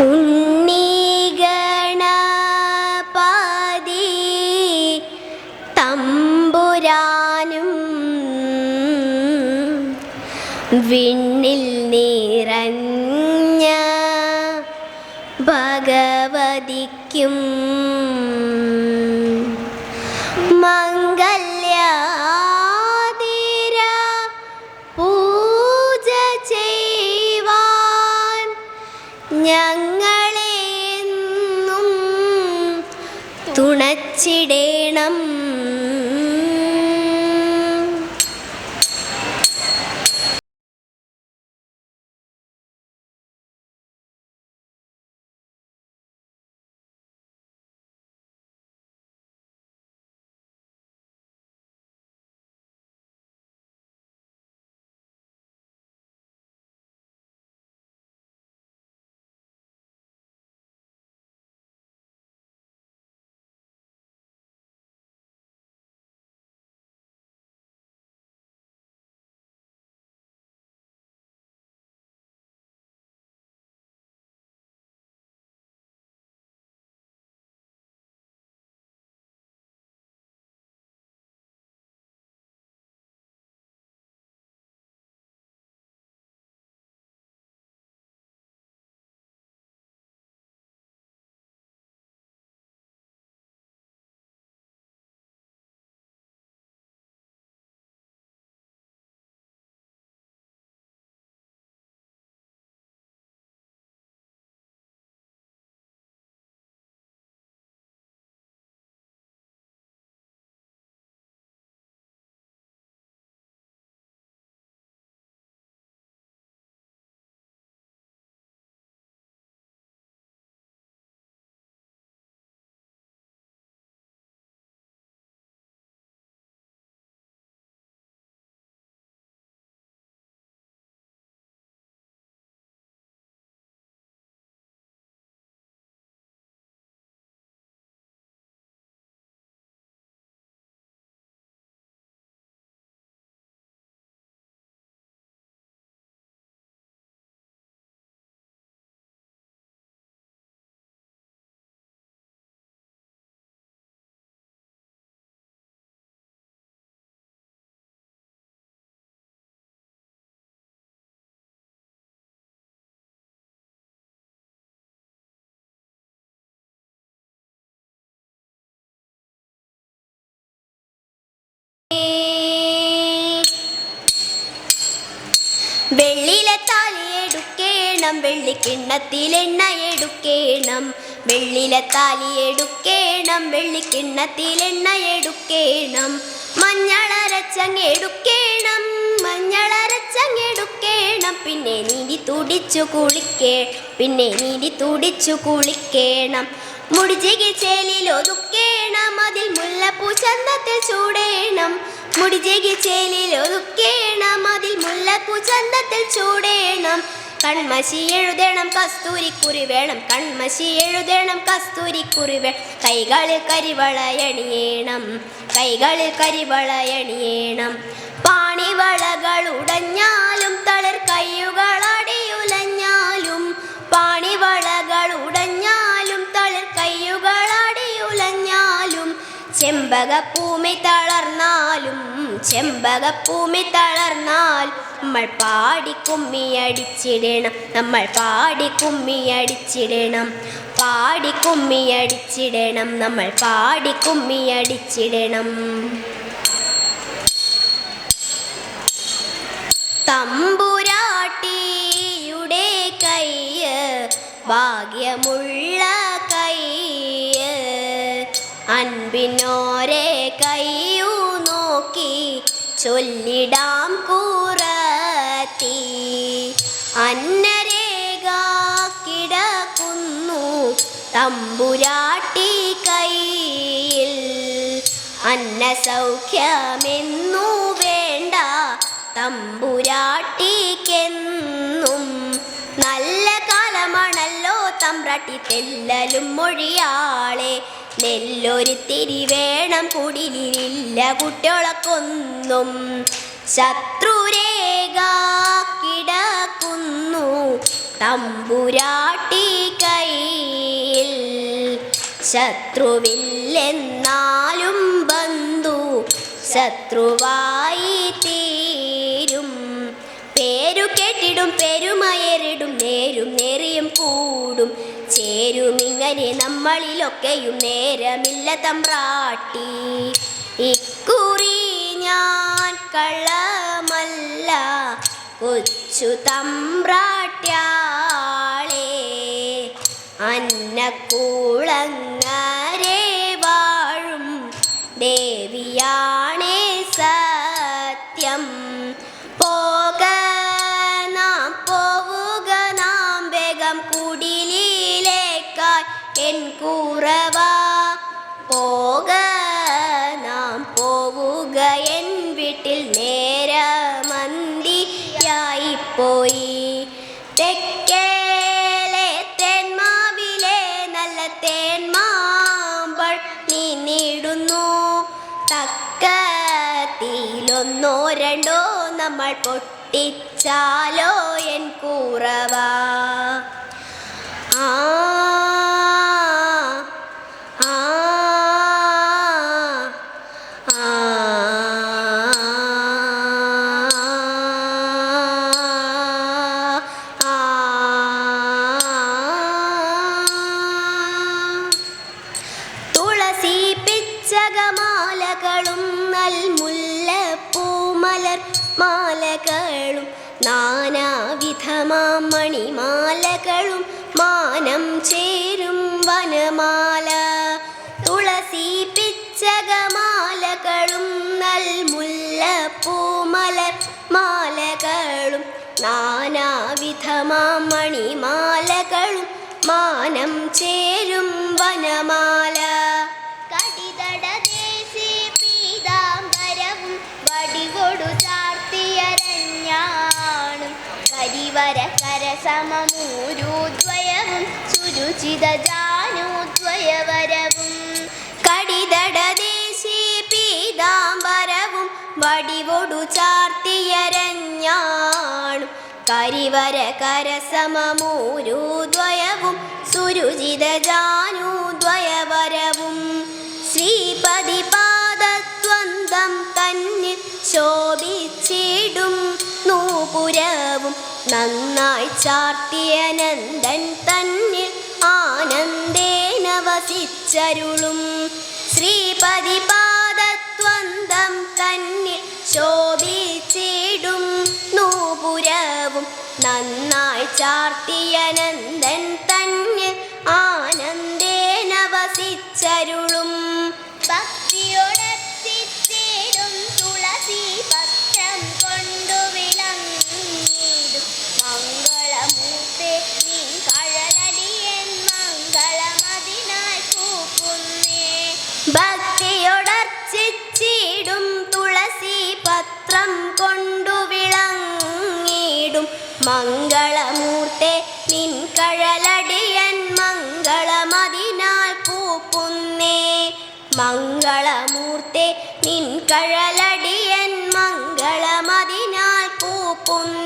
ഉണ്ണിഗണപതി തമ്പുരാനും വിണ്ണിൽ നിറഞ്ഞ ഭഗവതിക്കും മംഗല്യാതിര പൂജ ചെയ്യുവാൻ ഞങ്ങളെ എന്നും തുണച്ചിടേണം. വെള്ളിലെ താലിയെടുക്കേണം, വെള്ളിക്കിണ്ണത്തിൽ എണ്ണ എടുക്കേണം. വെള്ളിലെ താലിയെടുക്കേണം, വെള്ളിക്കിണ്ണത്തിൽ എണ്ണ എടുക്കേണം. മഞ്ഞളരച്ചങ്ങെടുക്കേണം, മഞ്ഞളരച്ചങ്ങെടുക്കേണം. പിന്നെ നീതി തുടിച്ചു കുളിക്കേണം. മുടിചികി ചേലിൽ ഒതുക്കേണം, അതിൽ മുല്ലപ്പൂ ചന്തത്തിൽ ചൂടേണം. മുടിചികി ചേലിൽ ഒതുക്കേണം, അതിൽ മുല്ലപ്പൂ ചന്തത്തിൽ ചൂടേണം. കൺമശി എഴുതണം, കസ്തൂരിക്കുറി വേണം. കൺമശി എഴുതണം, കസ്തൂരിക്കുറി വേണം. കൈകളിൽ കരിവളയണിയേണം, കൈകളിൽ കരിവളയണിയേണം. പാണിവളകൾ ഉടഞ്ഞാലും തളിർ കയ്യുകളടിയുലഞ്ഞാലും, പാണിവളകൾ ഉടഞ്ഞാലും തളിർ കയ്യുകളടിയുലഞ്ഞാലും, ചെമ്പകപ്പൂമി തളർന്നാലും ചെമ്പകപ്പൂമി തളർന്നാൽ നമ്മൾ പാടിക്കുമ്മിയടിച്ചിടണം, നമ്മൾ പാടിക്കുമ്മിയടിച്ചിടണം, പാടിക്കുമ്മിയടിച്ചിടണം, നമ്മൾ പാടിക്കുമ്മിയടിച്ചിടണം. തമ്പുരാട്ടിയുടെ കയ്യ് ഭാഗ്യമുള്ള കയ്യ്, അൻപിനോരെ കയ്യു നോക്കി ചൊല്ലിടാം കൂറത്തി. അന്നരേഖ കിടക്കുന്നു തമ്പുരാട്ടി കയ്യിൽ, അന്നസൗഖ്യമെന്നു വേണ്ട തമ്പുരാട്ടിക്കെന്നും. നല്ല കാലമാണല്ലോ തമ്പ്രാട്ടി തെല്ലലും മൊഴിയാളെ. നെല്ലൊരുത്തിരി വേണം കുടിലില്ല കുട്ടികളൊക്കൊന്നും. ശത്രുരേഖ കിടക്കുന്നു തമ്പുരാട്ടി കയ്യിൽ. ശത്രുവില്ലെന്നാലും ബന്ധു ശത്രുവായി തീരും. പേരു കെട്ടിടും പെരുമയേറിടും നേരും നേറിയും കൂടും. ചേരുമിങ്ങനെ നമ്മളിലൊക്കെയും നേരമില്ല തമ്പ്രാട്ടി. ഇക്കുറി ഞാൻ കള്ളമല്ല കൊച്ചു തമ്പ്രാട്യാളെ. അന്നക്കൂളങ്ങരെ വാഴും ദേവിയാണേ സത്യം. പോക നാം വേഗം കുടിലിലേക്കായി എൻ കുറവ. പോക നാം പോവുക എൻ വീട്ടിൽ നേരമന്തിയായിപ്പോയി. തെക്കേലെ തേന്മാവിലെ നല്ല തേന്മാമ്പൾ നീടുന്നു. തക്കത്തിലൊന്നോ രണ്ടോ നമ്മൾ പൊട്ടിച്ചാലോ എൻ കുറവ. ആ ആ ആ തുളസി പിച്ചകമാലകളും നൽമുല്ലപ്പൂമലർ മാലകളും നാനാവിധമാം മണിമാലകളും മാനം ചേരും വനമാല. തുളസി പിച്ചകമാലകളും നൽമുല്ലപ്പൂമലർ മാലകളും നാനാവിധമാം മണിമാലകളും മാനം ചേരും വനമാല. കടിതടദേശി പീതാംബരവും വടികൊടു ചാർത്തിയരഞ്ഞാണും കരിവര കരസമമൂരുദ്വയവും സുരുചിത ജാനുദ്വയവരവും. കടിതടദേശി പീതാംബരവും വടികൊടു ചാർത്തിയരഞ്ഞാണും കരിവര കരസമമൂരുദ്വയവും സുരുചിത ജാനുദ്വയവരവും. ശ്രീപതി പാദദ്വന്ദ്വം തന്നിൽ ശോഭിച്ചിടും നൂപുരവും നന്നായി ചാർത്തിയ നന്ദൻ തന്നിൽ ആനന്ദേന വസിച്ചരുളും. ശ്രീപതി പാദദ്വന്ദ്വം തന്നിൽ ശോഭിച്ചിടും നൂപുരവും നന്നായി ചാർത്തിയ നന്ദൻ തന്നിൽ ആനന്ദേന വസിച്ചരുളും. ഭക്തിയോടത്തിച്ചേരും തുളസി പത്രം കൊണ്ടു വിളങ്ങിടും മംഗളമൂർത്തേ നീ കഴലടിയൻ മംഗളമതിനായി കൂക്കുന്നേ. ഭക്തിയോടർച്ചിച്ചിടും തുളസി പത്രം കൊണ്ടു വിളങ്ങിടും മംഗളമൂർത്തേ നിൻ കഴലടിയൻ മംഗളമതിനാൽ കൂപ്പുന്നേ. മംഗളമൂർത്തേ നിൻ കഴലടിയൻ മംഗളമതിനാൽ കൂപ്പുന്നേ.